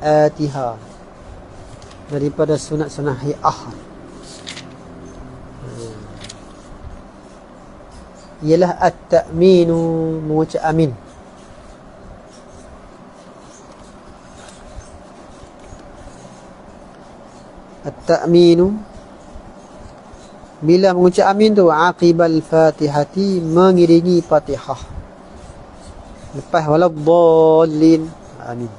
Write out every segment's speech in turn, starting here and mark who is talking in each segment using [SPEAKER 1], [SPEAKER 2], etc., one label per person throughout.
[SPEAKER 1] atiha, daripada sunat-sunat hi'ah, ialah at-ta'minu, mengucap amin. At-ta'minu, bila mengucap amin tu, aqibal fatihati, mengiringi Fatihah. Lepas waladdallin, amin.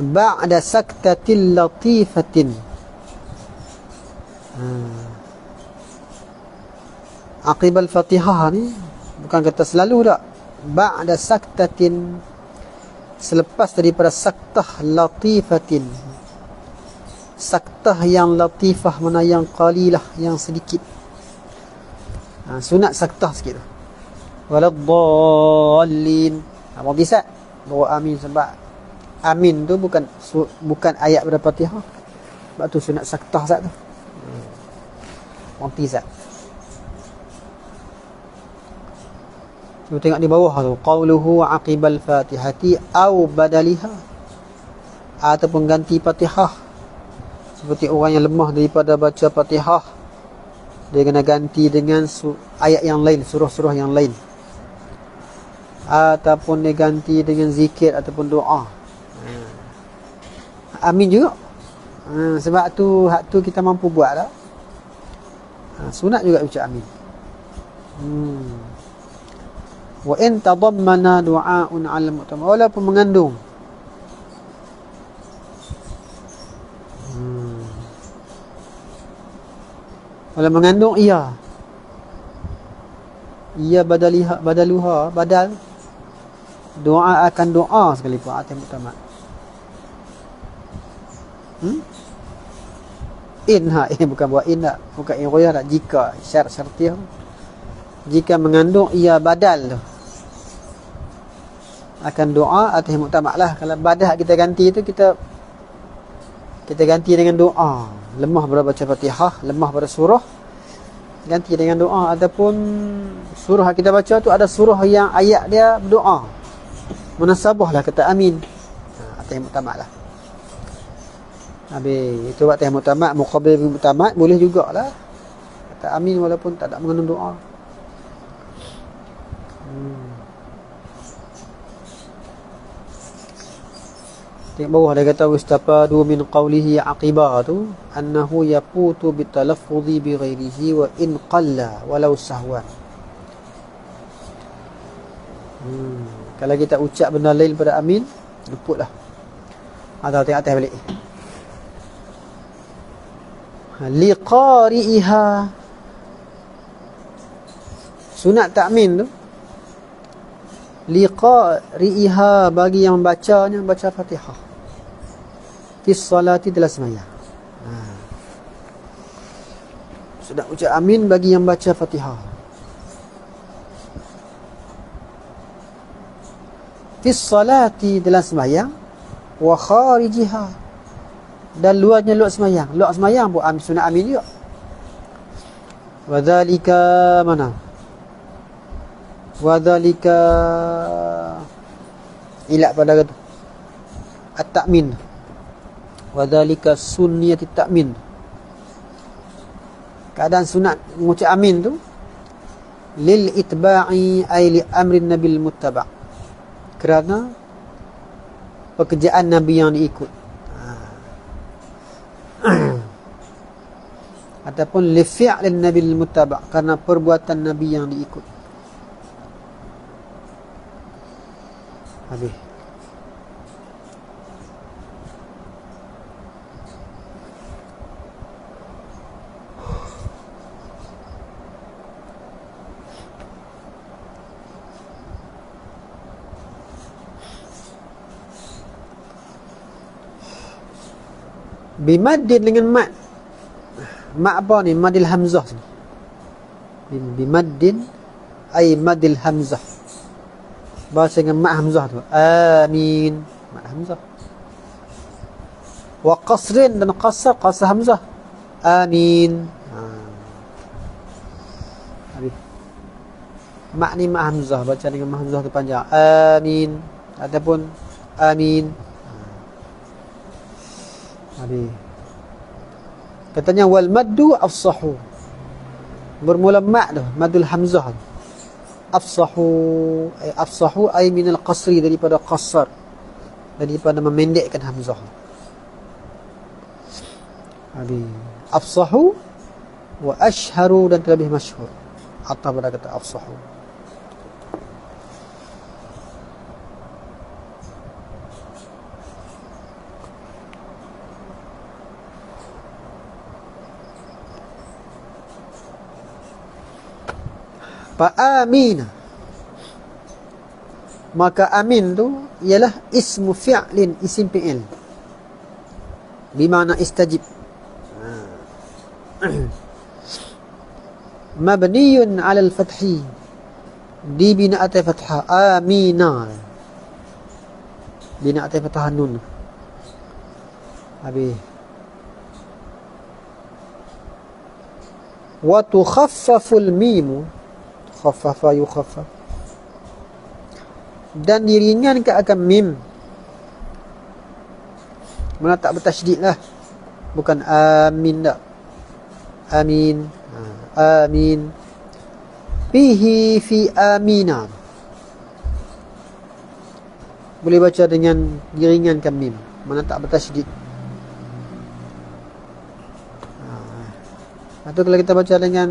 [SPEAKER 1] Ba'da saktatil latifatin, aqibal Fatihah ni bukan kata selalu tak. Ba'da saktatin, selepas daripada saktah latifatin. Saktah yang latifah mana yang qalilah, yang sedikit. Sunat saktah sikit tu. Waladdallin. Apa bisa? Bawa amin, sebab amin tu bukan ayat pada Fatihah. Sebab tu sunat saktah sat tu. Monti sat. Cuba tengok di bawah tu, qauluhu aqibal fatihati au badaliha, ataupun ganti Fatihah. Seperti orang yang lemah daripada baca Fatihah, dia kena ganti dengan ayat yang lain, surah-surah yang lain, ataupun dia ganti dengan zikir ataupun doa. Amin juga. Sebab tu hak tu kita mampu buat tak? Sunat juga ucap amin. Wa in tadammana du'aun 'ala al-mu'tamad, walaupun mengandung kalau mengandung ia badaluha, badal doa, akan doa sekalipun atas muktamad. Bukan buat in tak, bukan in royah tak, jika syarat syartiah, jika mengandung ia badal tu, akan doa atas muktamad lah. Kalau badal kita ganti tu, kita ganti dengan doa. Lemah pada baca Fatihah, lemah pada surah, ganti dengan doa. Ataupun surah kita baca tu ada surah yang ayat dia berdoa, munasabah lah kata amin, atas muktamad lah. Habis itu atas muktamad, muqabil muktamad boleh jugalah kata amin walaupun tak ada mengandung doa. Tengok bawah dia kata wastafadu min qawlihi aqibah tu annahu yaqutu bitalaffudhi bi ghairihi wa in qalla walau sahwan. Kalau kita ucap benda lain pada amin, luputlah. Atau tengok atas balik. Liqari'iha, sunat ta'min tu, liqari'iha, bagi yang membacanya, baca Fatihah fi salati, dalam sembahyang. Sudah ucap amin bagi yang baca Fatihah fi salati, dalam sembahyang, wa kharijiha, dan luarnya luar sembahyang. Luar sembahyang pun sunat amin juga. Wa dzalika mana? Wa dzalika ilak pada kata at-ta'min. Wa dzalika sunniyat at-ta'min. Keadaan sunat mengucap amin tu lil itba'i ay li amrin nabil muttaba', kerana pekerjaan Nabi yang diikut. Ataupun li fi'lin nabil muttaba', kerana perbuatan Nabi yang diikut. Habis. Bimaddin, dengan mad. Mad apa ni? Madil hamzah ni. Bimaddin ay madil hamzah. Bahasa dengan mad hamzah tu. Amin. Mad hamzah. Wa qasrin, dan qasar hamzah. Amin. Habis. Mad ni mad hamzah. Baca dengan mad hamzah tu panjang. Amin. Ataupun amin. Habis. Katanya wal maddu afsahu. Bermula mat tu, madul hamzah. Afsahu ay min al-qasri, daripada qasar, daripada memendekkan hamzah. Habis. Afsahu wa ashharu, dan terlebih masyhur. Atau pada kata afsahu. Fa'amina, maka amin tu ialah ismu fi'lin, isim fi'il, bermakna istajib. Mabniyun 'ala al-fathi, dibina atas fathah. Amina, bina atas fathah nun. Habis. Wa tukhaffaful mim, khaffafa yukhaffaf, dan diringankan akan mim. Mana tak bertasydid lah, bukan amin tak. Amin, amin. Fihi, fi amina, boleh baca dengan diringankan mim, mana tak bertasydid. Atau kalau kita baca dengan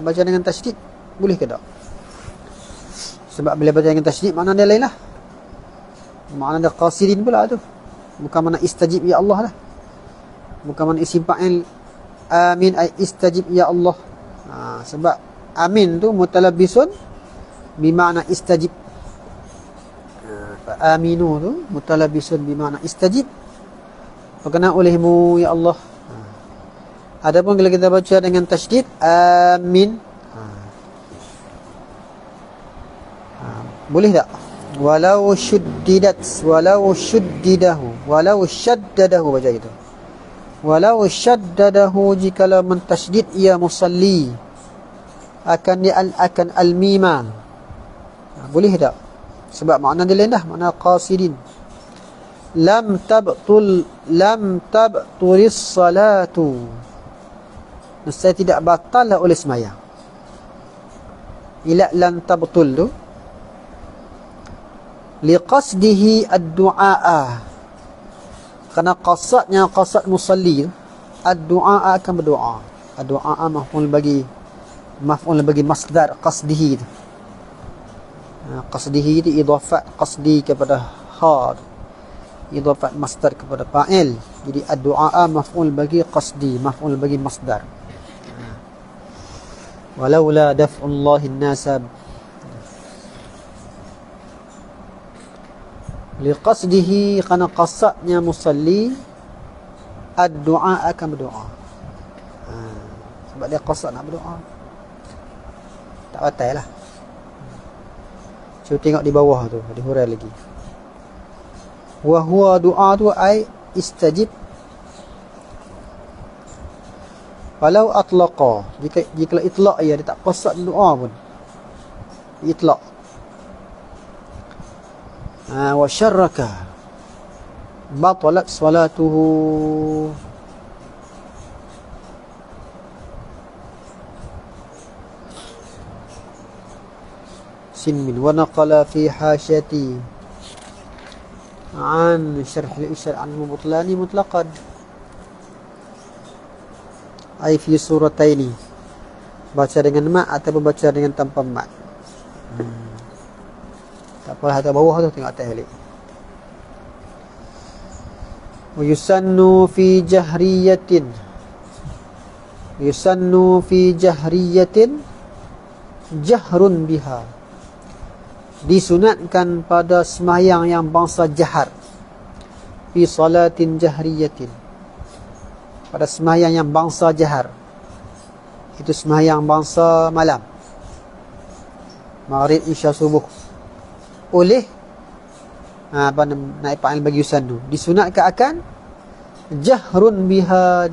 [SPEAKER 1] baca dengan tasydid, boleh ke tak? Sebab bila baca dengan tasydid, makna dia lain lah. Makna dia qasidin pula tu. Bukan makna istajib ya Allah lah. Bukan makna isim fa'il amin ay istajib ya Allah. Sebab amin tu mutalabbisun bimakna istajib. Aminu tu mutalabbisun bimakna istajib, berkenaan olehmu ya Allah. Adapun kalau kita baca dengan tasydid, amin, boleh tak? Walau syuddidat, walau syuddidahu, walau syaddadahu, baca gitu. Walau syaddadahu, jikalau mentasydid ia musalli, akan al-mima, boleh tak? Sebab makna dia lain dah, makna qasidin. Lam tabtulis salatu, saya tidak batal oleh sembahyang. Ila lam tabtul tu liqasdihi ad-du'a, kerana qasad musalli ad-du'a, akan berdoa. Ad-du'a maf'ul bagi masdar qasdihi tu. Qasdihi itu idafat qasdi kepada ha, idafat masdar kepada fa'il. Jadi ad-du'a maf'ul bagi qasdi, maf'ul bagi masdar. Walaula daf'ullahi an-nasab liqasdihi, kerana qasadnya musalli ad-du'a, akan berdoa. Sebab dia qasad nak berdoa, tak batal lah. Cuba tengok di bawah tu, ada hurai lagi. Wa huwa, doa tu ai istajib. Walau atlaqa, jika itlaq dia tak qasad doa pun, itlaq. Wa syarraka batalat salatuhu, sinmin. Wa naqala fi hasyati an syarh al-isyar an mutlani mutlaqan, ay fi surataini, baca dengan mat ataupun baca dengan tanpa mat. Tak apa, atas bawah tu tengok atas balik. Wa yusannu fi jahriyatin, yusannu fi jahriyatin jahrun biha, disunatkan pada sembahyang yang bangsa jahar. Fi salatin jahriyatin, pada sembahyang yang bangsa jahar, itu sembahyang bangsa malam, maghrib, isya, subuh. Oleh naib fa'il bagi yusannu, disunatkan akan jahrun biha,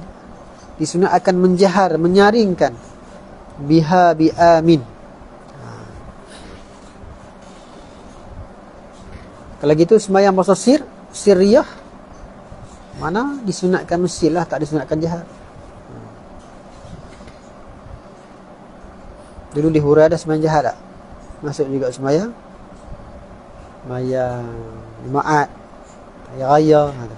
[SPEAKER 1] disunat akan menjahar, menyaringkan, biha bi amin. Kalau gitu sembahyang bahasa sirriyah Mana disunatkan mestilah, tak disunatkan jahar. Dulu di Hura ada sembahyang jahar tak? Masuk juga sembahyang Jumaat, Hari Raya ada.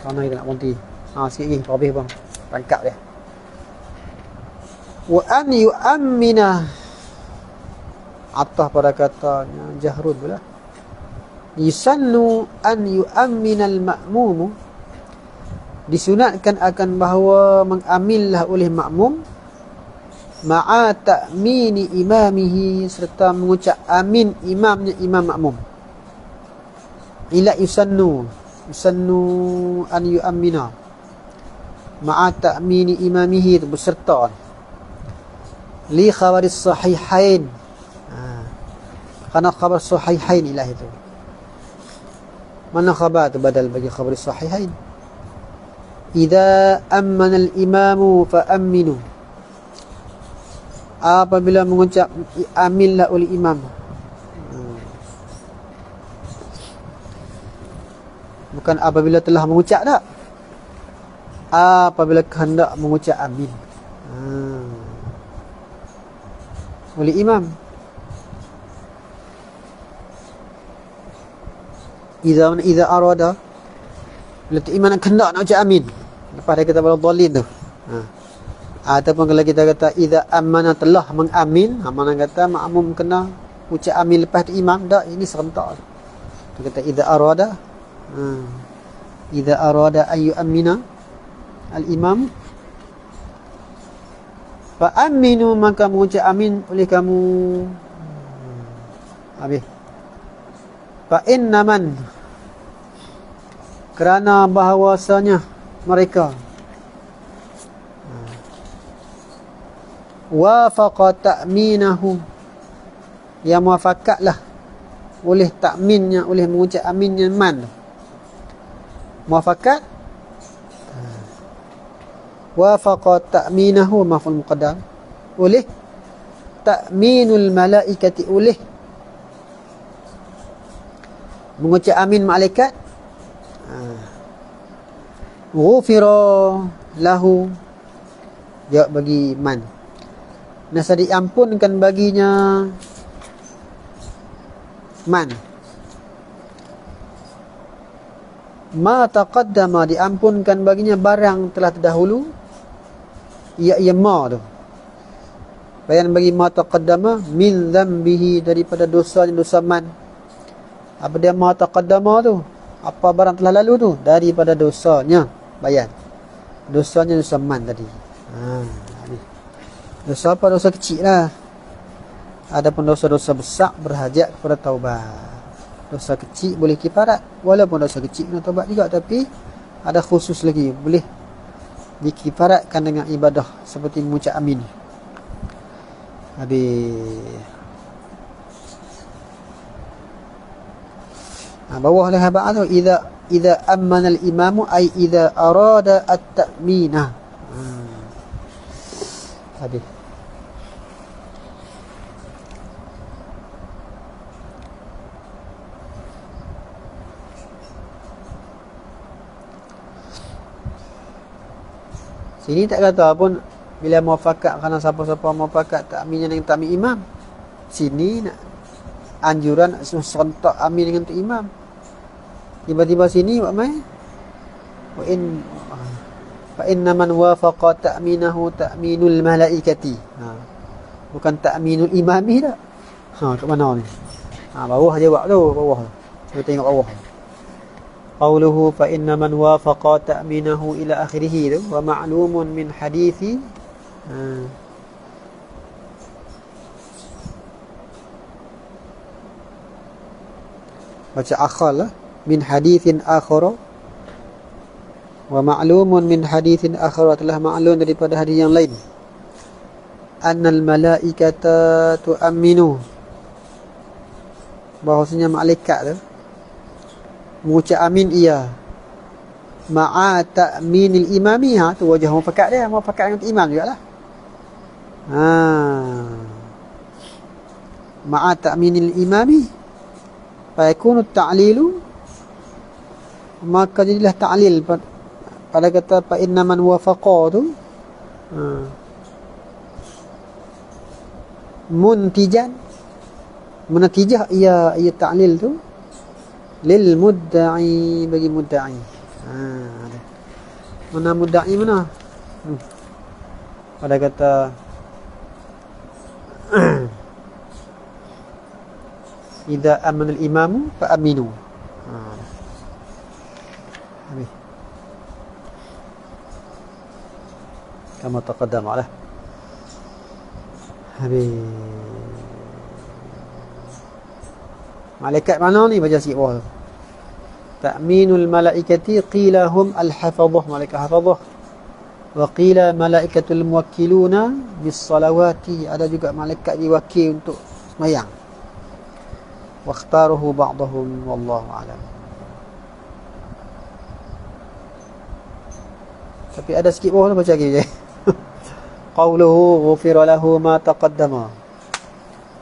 [SPEAKER 1] Mana kita nak berhenti? Sikit lagi, habis bang. Tangkap dia. Wa an yu'ammina, atah pada katanya jahrun pula. Yusannu an yu'ammina al-ma'mumu, disunatkan akan bahawa mengamillah oleh makmum, ma'a ta'mini imamihi, serta mengucap amin imamnya, imam makmum. Ila yusannu an yu'ammina ma'a ta'mini imamihi, itu berserta. Li khabaris sahihain, kerana khabar sahihain ilah itu. Mana khabar tu badal bagi khabaris sahihain? Idza ammana al-imamu fa'amminu, apabila mengucap aminlah oleh imam. Bukan apabila telah mengucap tak, apabila hendak mengucap amin oleh imam. Idza arada, bila imam nak hendak nak ucap amin, lepas dia kata wala dhalin tu. Ataupun kalau kita kata idza amana, telah mengamin, mana kata makmum kena ucap amin lepas tu imam, tak, ini serentak. Kita kata idza arada ayu amina al-imam fa aminu, maka mengucap amin oleh kamu. Habis. Fa innaman, kerana bahawasanya mereka wafaqa ta'minahu, yang muafakatlah oleh ta'minnya, oleh mengucap aminnya man. Muafakat, wafaqa ta'minahu maf'ul muqaddam, oleh ta'minul malaikati, oleh mengucap amin malaikat. Ghufira lahu, jawab bagi man, nasa diampunkan baginya man. Ma taqaddama, diampunkan baginya barang telah terdahulu. Ya ma tu bayan bagi ma taqaddama min dzambihi, daripada dosa man. Apa dia ma taqaddama tu? Apa barang telah lalu tu? Daripada dosanya, bayan dosanya dosa man tadi. Dosa apa? Dosa kecil lah. Adapun dosa-dosa besar berhajat kepada taubat. Dosa kecil boleh kifarat, walaupun dosa kecil kena taubat juga, tapi ada khusus lagi, boleh dikifaratkan dengan ibadah seperti mengucap amin. Habis. Bawah lah habaq tu, idza ammana al-imamu ay idza arada at-ta'mina. Habis. Sini tak kata pun bila muafakat, kerana siapa-siapa muafakat ta'minnya dengan ta'min imam. Sini nak anjuran serentak amin dengan tu imam. Tiba-tiba sini buat mai fa inna man wafaqa ta'minahu ta'minul malaikati. Bukan ta'minul imami dah. Kat mana ni? Bawah jawab tu, bawah. Kita tengok bawah. Qauluhu fa inna man wafaqa ta'minahu ila akhirih tu, wa ma'lumun min hadithi. Baca akhal lah, min hadithin akhara, wa ma'lumun min hadithin akhara, telah ma'lum daripada hadis yang lain. Annal malaikata tu'amminu, bahawasanya malaikat tu mengucap amin ia ma'a ta'minil imami. Tu wajah muafakat dia, muafakat dengan imam jugalah. Ma'a ta'minil imami, Fayakunu ta'lilu, maka jadilah ta'lil pada kata fa inna man wafaqa tu muntijan, menatijah ia ta'lil tu lil mudda'i, bagi mudda'i. Mana mudda'i mana? Pada kata idza amana al-imamu fa aminu. Kama taqaddama lah. Malaikat mana ni? Baca sikit bawah. Ta'minul malaikati qila hum al-hafadhah, malaikat hafadhah. Wa qila malaikatul muwakkiluna bis salawati, ada juga malaikat diwakil untuk sembahyang. Wa ikhtaruhu ba'dahum wallahu a'lam. Tapi ada sikit bawah baca lagi je. Qauluhu ghufira lahu ma taqaddama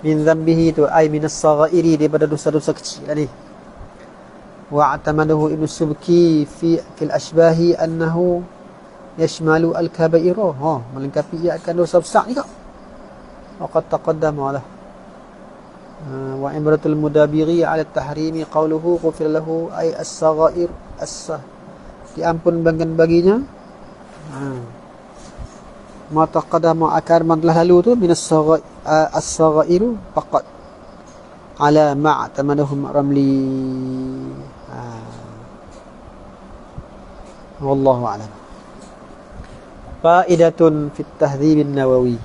[SPEAKER 1] min dhanbihi, tu ay min as-saghairi, daripada dosa-dosa kecil tadi. Wa atamadahu Ibn Subki fi al-ashbahi annahu yashmalu al-kaba'ira, melengkapi ia akan dosa besar juga. Waqad taqaddama lah. Wa imratul mudabiri ala tahrimi qauluhu ghufira lahu ay as-saghair, diampun baginya ma taqaddama, akar man telah lalu tu min as-saghairu faqat ala ma'tamadahum ramli. Wallahu a'lam. Faidatun fit tahdhib an-nawawi.